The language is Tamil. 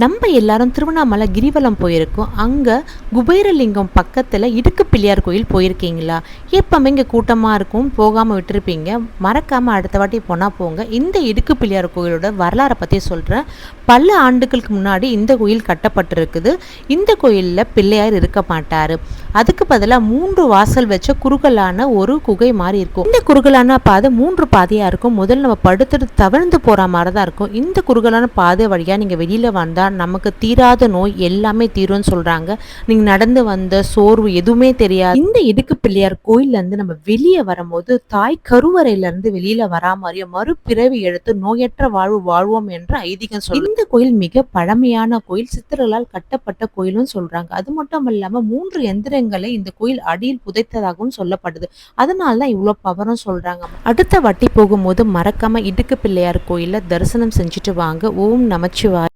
நம்ம எல்லாரும் திருவண்ணாமலை கிரிவலம் போயிருக்கோம். அங்கே குபேரலிங்கம் பக்கத்தில் இடுக்கு பிள்ளையார் கோயில் போயிருக்கீங்களா? எப்பவுமே இங்கே கூட்டமாக இருக்கும், போகாமல் விட்டுருப்பீங்க. மறக்காமல் அடுத்த வாட்டி போனால் போங்க. இந்த இடுக்கு பிள்ளையார் கோயிலோட வரலாறை பற்றி சொல்கிறேன். பல ஆண்டுகளுக்கு முன்னாடி இந்த கோயில் கட்டப்பட்டிருக்குது. இந்த கோயிலில் பிள்ளையார் இருக்க மாட்டார். அதுக்கு பதிலாக 3 வாசல் வச்ச குறுகலான ஒரு குகை மாதிரி இருக்கும். இந்த குறுகலான பாதை 3 பாதையாக இருக்கும். முதல்ல நம்ம படுத்துட்டு தவழ்ந்து போகிற மாதிரி தான் இருக்கும். இந்த குறுகலான பாதை வழியாக நீங்கள் வெளியில் வந்தால் நமக்கு தீராத நோய் எல்லாமே தீரும்னு சொல்றாங்க. நீங்க நடந்து வந்த சோர்வு எதுவுமே தெரியாது. இந்த இடுக்கு பிள்ளையார் கோயில்ல இருந்து நம்ம வெளியே வரும்போது தாய் கருவறையில இருந்து வெளியில வரா மாதிரியும் மறுபிறவி எடுத்து நோயற்ற வாழ்வு வாழ்வோம் என்ற ஐதீகம் சொல்லுது. இந்த கோயில் மிக பழமையான கோயில், சித்தர்களால் கட்டப்பட்ட கோயிலும் சொல்றாங்க. அது மட்டும் இல்லாம 3 எந்திரங்களை இந்த கோயில் அடியில் புதைத்ததாகவும் சொல்லப்படுது. அதனாலதான் இவ்வளவு பவரும் சொல்றாங்க. அடுத்த வாட்டி போகும்போது மறக்காம இடுக்கு பிள்ளையார் கோயில தரிசனம் செஞ்சுட்டு வாங்க. ஓம் நமச்சிவாய.